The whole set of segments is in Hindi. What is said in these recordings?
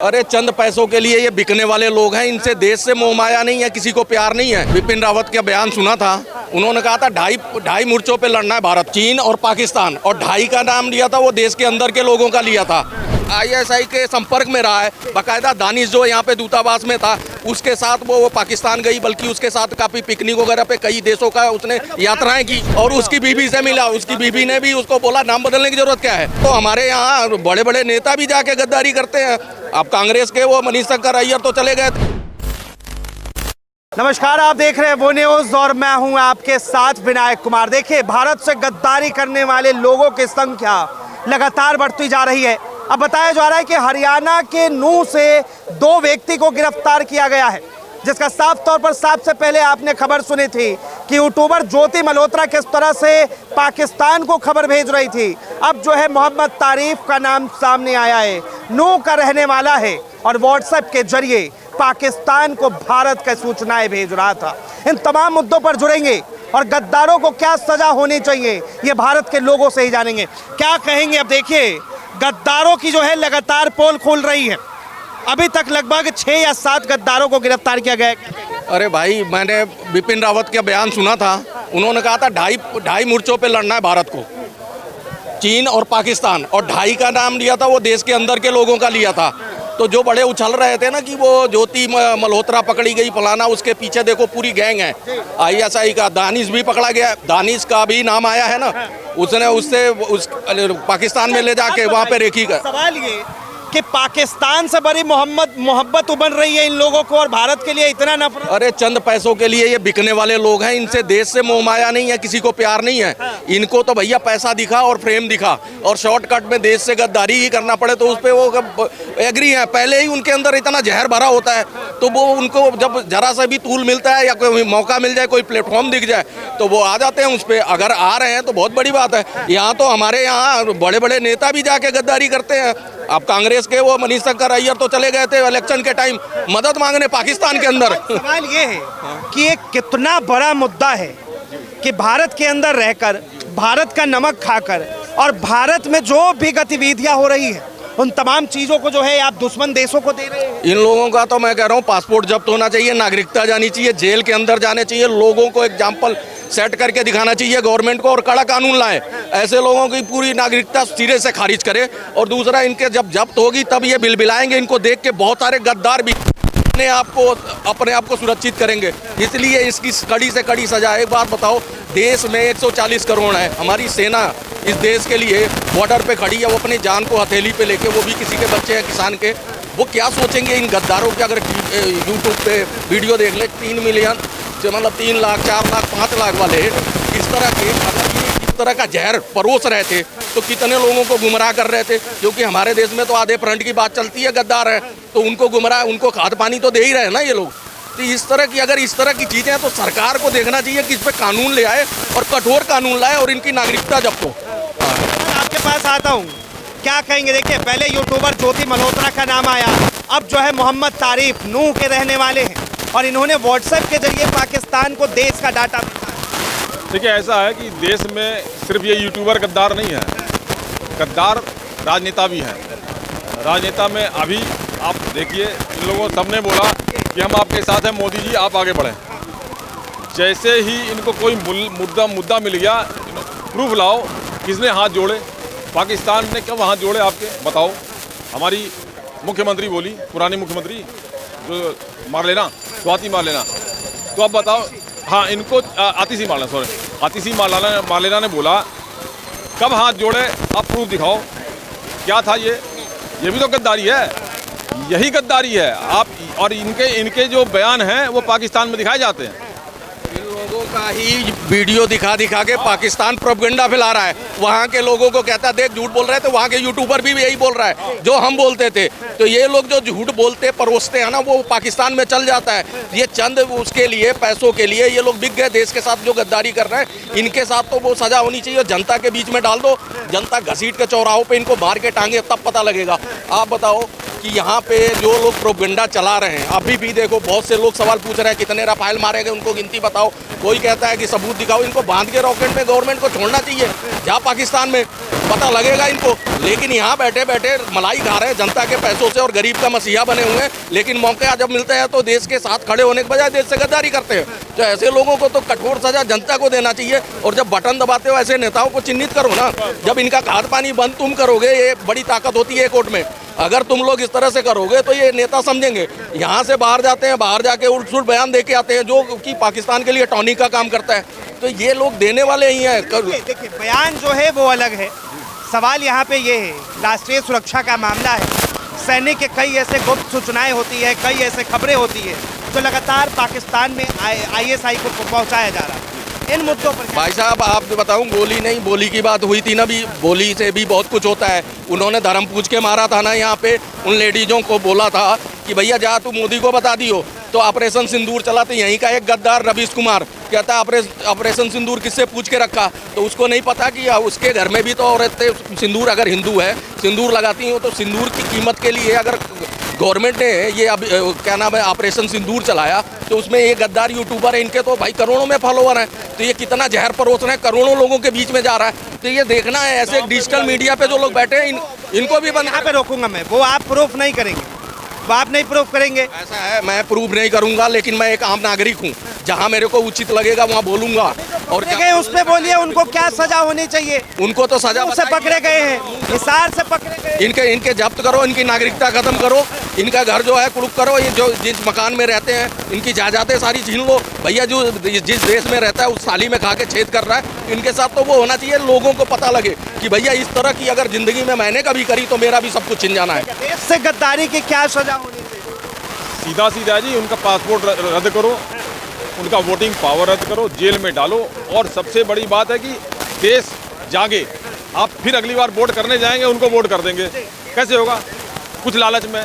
अरे चंद पैसों के लिए ये बिकने वाले लोग हैं। इनसे देश से मोह माया नहीं है, किसी को प्यार नहीं है। बिपिन रावत का बयान सुना था, उन्होंने कहा था ढाई मोर्चों पे लड़ना है भारत, चीन और पाकिस्तान, और ढाई का नाम लिया था वो देश के अंदर के लोगों का लिया था। आईएसआई के संपर्क में रहा है, बाकायदा दानिश जो यहाँ पे दूतावास में था उसके साथ वो पाकिस्तान गई, बल्कि उसके साथ काफी पिकनिक वगैरह पे कई देशों का उसने यात्राएं की, और उसकी बीवी से मिला। उसकी बीवी ने भी उसको बोला नाम बदलने की जरूरत क्या है। तो हमारे यहाँ बड़े बड़े नेता भी जाके गद्दारी करते हैं। अब कांग्रेस के वो मनीष शंकर अय्यर तो चले गए। नमस्कार, आप देख रहे हैं वो न्यूज और मैं हूं आपके साथ विनायक कुमार। देखिए, भारत से गद्दारी करने वाले लोगों की संख्या लगातार बढ़ती जा रही है। अब बताया जा रहा है कि हरियाणा के नूह से 2 व्यक्ति को गिरफ्तार किया गया है, जिसका साफ तौर पर सबसे पहले आपने खबर सुनी थी कि यूट्यूबर ज्योति मल्होत्रा किस तरह से पाकिस्तान को खबर भेज रही थी। अब जो है मोहम्मद तारिफ का नाम सामने आया है, नूह का रहने वाला है और व्हाट्सएप के जरिए पाकिस्तान को भारत की सूचनाएं भेज रहा था। इन तमाम मुद्दों पर जुड़ेंगे और गद्दारों को क्या सजा होनी चाहिए ये भारत के लोगों से ही जानेंगे। क्या कहेंगे? अब देखिए, गद्दारों की जो है लगातार पोल खोल रही है। अभी तक लगभग 6 या 7 गद्दारों को गिरफ्तार किया गया है। अरे भाई, मैंने बिपिन रावत का बयान सुना था, उन्होंने कहा था ढाई मोर्चों पे लड़ना है भारत को, चीन और पाकिस्तान, और ढाई का नाम लिया था वो देश के अंदर के लोगों का लिया था। तो जो बड़े उछल रहे थे ना कि वो ज्योति मल्होत्रा पकड़ी गई फलाना, उसके पीछे देखो पूरी गैंग है। आईएसआई का दानिश भी पकड़ा गया, दानिश का भी नाम आया है ना, उसने उससे पाकिस्तान में ले जाके वहाँ पे रेखी का। सवाल ये कि पाकिस्तान से बड़ी मोहब्बत उबल रही है इन लोगों को और भारत के लिए इतना नफरत। अरे चंद पैसों के लिए ये बिकने वाले लोग हैं। इनसे देश से मोह माया नहीं है, किसी को प्यार नहीं है। इनको तो भैया पैसा दिखा और फ्रेम दिखा, और शॉर्टकट में देश से गद्दारी ही करना पड़े तो उस पर वो एग्री है। पहले ही उनके अंदर इतना जहर भरा होता है, तो वो उनको जब जरा सा भी तूल मिलता है या कोई मौका मिल जाए, कोई प्लेटफॉर्म दिख जाए, तो वो आ जाते हैं उस पर। अगर आ रहे हैं तो बहुत बड़ी बात है। यहाँ तो हमारे यहाँ बड़े बड़े नेता भी जाके गद्दारी करते हैं। अब कांग्रेस के वो मनीष शंकर अय्यर तो चले गए थे इलेक्शन के टाइम मदद मांगने पाकिस्तान के अंदर। सवाल ये है कि ये कितना बड़ा मुद्दा है कि भारत के अंदर रहकर, भारत का नमक खाकर और भारत में जो भी गतिविधियां हो रही है उन तमाम चीजों को जो है आप दुश्मन देशों को दे रहे हैं। इन लोगों का तो मैं कह रहा हूँ पासपोर्ट जब्त होना चाहिए, नागरिकता जानी चाहिए, जेल के अंदर जाने चाहिए। लोगों को एग्जाम्पल सेट करके दिखाना चाहिए गवर्नमेंट को, और कड़ा कानून लाए। ऐसे लोगों की पूरी नागरिकता सिरे से खारिज करे। और दूसरा, इनके जब जब्त होगी तब ये बिलबिलाएंगे। इनको देख के बहुत सारे गद्दार भी अपने आप को सुरक्षित करेंगे। इसलिए इसकी कड़ी से कड़ी सजा है। एक बात बताओ, देश में 140 करोड़ है, हमारी सेना इस देश के लिए बॉर्डर पे खड़ी है, वो अपनी जान को हथेली पे लेके, वो भी किसी के बच्चे हैं किसान के। वो क्या सोचेंगे इन गद्दारों के? अगर यूट्यूब पे वीडियो देख ले, 3 मिलियन मतलब 3 लाख 4 लाख 5 लाख वाले इस तरह के, अगर ये इस तरह का जहर परोस रहे थे तो कितने लोगों को गुमराह कर रहे थे। क्योंकि हमारे देश में तो आधे फ्रंट की बात चलती है, गद्दार है तो उनको गुमराह, उनको खाद पानी तो दे ही रहे ना ये लोग। तो इस तरह की अगर इस तरह की चीज़ें हैं तो सरकार को देखना चाहिए कि इस पर कानून ले आए और कठोर कानून लाए और इनकी नागरिकता जब्त हो। आपके पास आता हूँ, क्या कहेंगे? देखिए, पहले यूट्यूबर ज्योति मल्होत्रा का नाम आया, अब जो है मोहम्मद तारिफ नूह के रहने वाले हैं और इन्होंने व्हाट्सएप के जरिए पाकिस्तान को देश का डाटा। देखिए, ऐसा है कि देश में सिर्फ ये यूट्यूबर गद्दार नहीं है, गद्दार राजनेता भी हैं। राजनेता में अभी आप देखिए, इन लोगों सबने बोला कि हम आपके साथ हैं, मोदी जी आप आगे बढ़ें। जैसे ही इनको कोई मुद्दा मिल गया, प्रूफ लाओ, किसने हाथ जोड़े, पाकिस्तान ने कब हाथ जोड़े आपके बताओ? हमारी मुख्यमंत्री बोली, पुरानी मुख्यमंत्री जो मार लेना, स्वाति मार लेना, तो अब बताओ। हाँ, इनको आतिशी मार लेना ने बोला कब हाथ जोड़े, आप प्रूफ दिखाओ। क्या था ये भी तो गद्दारी है, यही गद्दारी है आप। और इनके जो बयान हैं वो पाकिस्तान में दिखाए जाते हैं। इन लोगों का ही वीडियो दिखा के पाकिस्तान प्रोपेगेंडा फैला रहा है। वहाँ के लोगों को कहता है देख झूठ बोल रहे थे, वहाँ के यूट्यूबर भी यही बोल रहा है जो हम बोलते थे। तो ये लोग जो झूठ बोलते परोसते हैं ना, वो पाकिस्तान में चल जाता है। ये चंद उसके लिए, पैसों के लिए ये लोग बिक गए देश के साथ जो गद्दारी कर रहे हैं। इनके साथ तो वो सजा होनी चाहिए, जनता के बीच में डाल दो, जनता घसीट के चौराहों पे इनको मार के टांगे, तब पता लगेगा। आप बताओ, कि यहाँ पे जो लोग प्रोपेगेंडा चला रहे हैं, अभी भी देखो बहुत से लोग सवाल पूछ रहे हैं कितने राफेल मारे गए, उनको गिनती बताओ। कोई कहता है कि सबूत दिखाओ। इनको बांध के रॉकेट में गवर्नमेंट को छोड़ना चाहिए, जहाँ पाकिस्तान में पता लगेगा इनको। लेकिन यहाँ बैठे बैठे मलाई खा रहे हैं जनता के पैसों से और गरीब का मसीहा बने हुए हैं। लेकिन मौके जब मिलते हैं तो देश के साथ खड़े होने के बजाय देश से गद्दारी करते हैं। तो ऐसे लोगों को तो कठोर सजा जनता को देना चाहिए। और जब बटन दबाते हो ऐसे नेताओं को चिन्हित करो ना। जब इनका खाद पानी बंद तुम करोगे, ये बड़ी ताकत होती है कोर्ट में। अगर तुम लोग इस तरह से करोगे तो ये नेता समझेंगे। यहाँ से बाहर जाते हैं, बाहर जाके उल्ट सुल्ट बयान दे के आते हैं जो कि पाकिस्तान के लिए टॉनिक का काम करता है। तो ये लोग देने वाले ही हैं। देखिए बयान जो है वो अलग है, सवाल यहाँ पे ये है, राष्ट्रीय सुरक्षा का मामला है। सैनिक के कई ऐसे गुप्त सूचनाएं होती है, कई ऐसे खबरें होती है जो लगातार पाकिस्तान में ISI को पहुंचाया जा रहा है। इन मुद्दों पर भाई साहब आप बताऊं, गोली नहीं बोली की बात हुई थी ना, भी बोली से भी बहुत कुछ होता है। उन्होंने धर्म पूछ के मारा था ना, यहाँ पे उन लेडीजों को बोला था कि भैया जा तू मोदी को बता दियो। तो ऑपरेशन सिंदूर चला, तो यहीं का एक गद्दार रवीश कुमार कहता है ऑपरेशन सिंदूर किससे पूछ के रखा। तो उसको नहीं पता कि उसके घर में भी तो औरतें सिंदूर, अगर हिंदू है सिंदूर लगाती हो, तो सिंदूर की कीमत के लिए अगर गवर्नमेंट ने ये अब क्या नाम है ऑपरेशन सिंदूर चलाया, तो उसमें ये गद्दार यूट्यूबर है, इनके तो भाई करोड़ों में फॉलोवर हैं। तो ये कितना जहर परोस रहे हैं, करोड़ों लोगों के बीच में जा रहा है। तो ये देखना है, ऐसे डिजिटल मीडिया पे जो लोग बैठे हैं इनको भी बंद। यहाँ पे रोकूंगा मैं, वो आप प्रूफ नहीं करेंगे, वो आप नहीं प्रूफ करेंगे। ऐसा है, मैं प्रूफ नहीं करूंगा, लेकिन मैं एक आम नागरिक हूँ, जहाँ मेरे को उचित लगेगा वहाँ बोलूंगा। और गए उस पे बोलिए, उनको क्या सजा होनी चाहिए। उनको तो सजा से पकड़े गए हैं, हिसार से पकड़े गए, इनके जब्त करो, इनकी नागरिकता खत्म करो, इनका घर जो है कुड़ुक करो। ये जो जिस मकान में रहते हैं इनकी जायदादें सारी छीन लो। भैया जो जिस देश में रहता है उस थाली में खा के छेद कर रहा है, इनके साथ तो वो होना चाहिए। लोगों को पता लगे कि भैया इस तरह की अगर जिंदगी में मैंने कभी करी तो मेरा भी सब कुछ छिन जाना है। देश से गद्दारी की क्या सजा होनी चाहिए? सीधा सीधा जी, उनका पासपोर्ट रद्द करो, उनका वोटिंग पावर रद्द करो, जेल में डालो। और सबसे बड़ी बात है कि देश जागे। आप फिर अगली बार वोट करने जाएंगे, उनको वोट कर देंगे, कैसे होगा? कुछ लालच में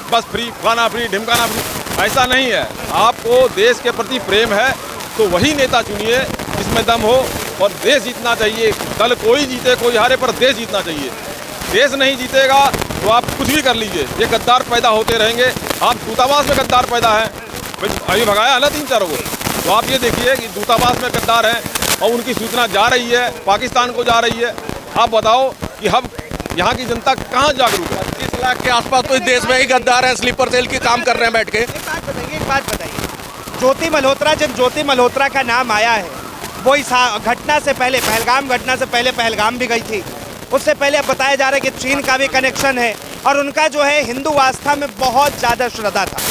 बस फ्री खाना फ्री ढिमकाना फ्री, ऐसा नहीं है। आपको देश के प्रति प्रेम है तो वही नेता चुनिए जिसमें दम हो, और देश जीतना चाहिए। दल कोई जीते कोई हारे, पर देश जीतना चाहिए। देश नहीं जीतेगा तो आप कुछ भी कर लीजिए, ये गद्दार पैदा होते रहेंगे। आप दूतावास में गद्दार पैदा है, अभी भगाया है ना 3-4 को। तो आप ये देखिए कि दूतावास में गद्दार हैं और उनकी सूचना जा रही है, पाकिस्तान को जा रही है। आप बताओ कि हम यहाँ की जनता कहाँ जागरूक है? 30 लाख के आसपास तो इस देश में ही गद्दार हैं, स्लीपर सेल की काम कर रहे हैं बैठ के। एक बात बताइए, ज्योति मल्होत्रा, जब ज्योति मल्होत्रा का नाम आया है, वो इस घटना से पहले, पहलगाम घटना से पहले पहलगाम भी गई थी। उससे पहले अब बताया जा रहा है कि चीन का भी कनेक्शन है और उनका जो है हिंदू आस्था में बहुत ज़्यादा श्रद्धा था।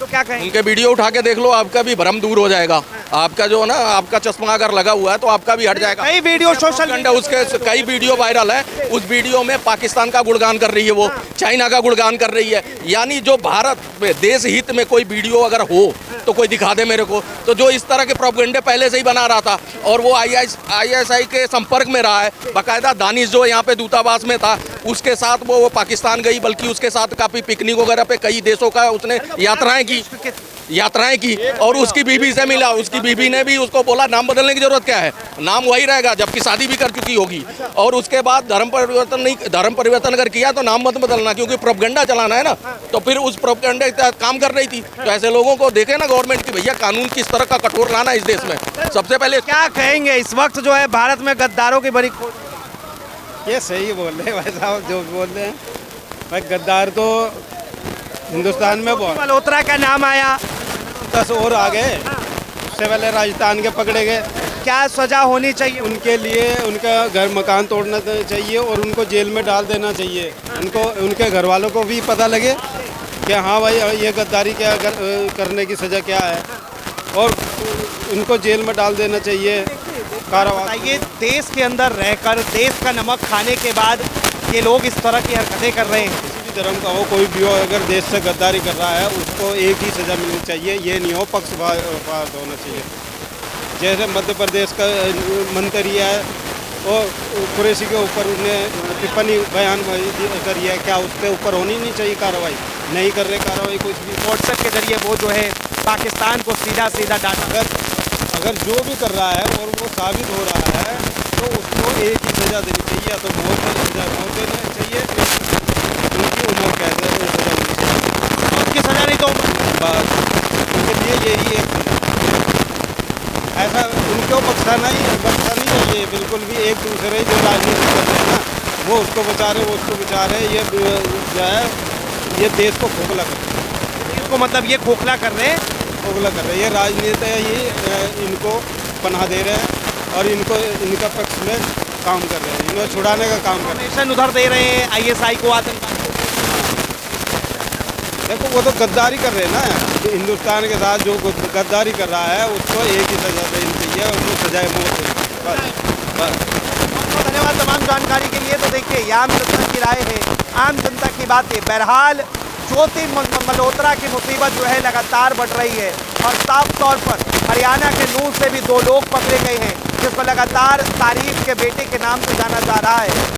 तो क्या कहें? उनके वीडियो उठा के देख लो, आपका भी भ्रम दूर हो जाएगा। आपका जो है ना, आपका चश्मा अगर लगा हुआ है तो आपका भी हट जाएगा। कई वीडियो सोशल मीडिया, उसके कई वीडियो वायरल है। उस वीडियो में पाकिस्तान का गुणगान कर रही है, वो चाइना का गुणगान कर रही है। यानी जो भारत में देश हित में कोई वीडियो अगर हो तो कोई दिखा दे मेरे को। तो जो इस तरह के प्रोपेगेंडे पहले से ही बना रहा था और वो ISI के संपर्क में रहा है। बाकायदा दानिश जो यहाँ पे दूतावास में था, उसके साथ वो पाकिस्तान गई, बल्कि उसके साथ काफ़ी पिकनिक वगैरह पे कई देशों का उसने यात्राएं की और उसकी बीवी से मिला। उसकी बीवी ने भी उसको बोला नाम बदलने की जरूरत क्या है, नाम वही रहेगा, जबकि शादी भी कर चुकी होगी। और उसके बाद धर्म परिवर्तन अगर किया तो नाम मत बदलना, क्योंकि प्रोपेगेंडा चलाना है ना। तो फिर उस प्रोपेगेंडे के तहत काम कर रही थी। तो ऐसे लोगों को देखे ना गवर्नमेंट की, भैया कानून किस तरह का कठोर लाना इस देश में। सबसे पहले क्या कहेंगे इस वक्त जो है भारत में गद्दारों की बड़ी खोज? ये सही बोल रहे हैं भाई साहब, जो बोल रहे हैं भाई, गद्दार तो हिंदुस्तान में बहुत। मल्होत्रा का नाम आया, 10 और आ गए, उससे पहले राजस्थान के पकड़े गए। क्या सजा होनी चाहिए? उनके लिए उनका घर मकान तोड़ना चाहिए और उनको जेल में डाल देना चाहिए। उनको, उनके घर वालों को भी पता लगे कि हाँ भाई ये गद्दारी क्या करने की सज़ा क्या है, और उनको जेल में डाल देना चाहिए। ये देश के अंदर रहकर देश का नमक खाने के बाद ये लोग इस तरह की हरकतें कर रहे हैं। किसी भी धर्म का हो, कोई भी हो, अगर देश से गद्दारी कर रहा है उसको एक ही सज़ा मिलनी चाहिए, ये नहीं हो पक्षपात होना चाहिए। जैसे मध्य प्रदेश का मंत्री है, वो कुरैशी के ऊपर उन्हें टिप्पणी बयान करी है, क्या उसके ऊपर होनी नहीं चाहिए कार्रवाई? नहीं कर रहे कार्रवाई कुछ भी। व्हाट्सएप के जरिए वो जो है पाकिस्तान को सीधा डाटा, अगर जो भी कर रहा है और वो साबित हो रहा है तो उसको एक ही सज़ा देनी चाहिए, या तो मौत देनी चाहिए उनकी उम्र कैद सजा मिलनी चाहिए। उनकी सजा नहीं तो बस उनके लिए यही एक ऐसा उनको बख्शा नहीं चाहिए बिल्कुल भी। एक दूसरे जो राजनीति कर रहे हैं ना, वो उसको बचा रहे, वो उसको बचा रहे, ये जो है ये देश को खोखला कर रहे हैं। इसको मतलब ये खोखला कर रहे हैं। खोखला कर रहे हैं, ये राजनीति ही इनको पनाह दे रहे हैं और इनको इनका पक्ष में काम कर रहे हैं, इन्हें छुड़ाने का काम कर रहे मिशन उधर दे रहे हैं आईएसआई को, आतंकवादी को। देखो वो तो गद्दारी कर रहे हैं ना, जो हिंदुस्तान के साथ जो गद्दारी कर रहा है उसको एक ही सजा देनी चाहिए, उसको सजाए मौत चाहिए। बस बहुत धन्यवाद तमाम जानकारी के लिए। तो देखिए ये आम जनता की राय है, आम जनता की बातें। बहरहाल ज्योति मल्होत्रा की मुसीबत जो है लगातार बढ़ रही है और साफ तौर पर हरियाणा के नूंह से भी 2 लोग पकड़े गए हैं जिसको लगातार तारीफ के बेटे के नाम से जाना जा रहा है।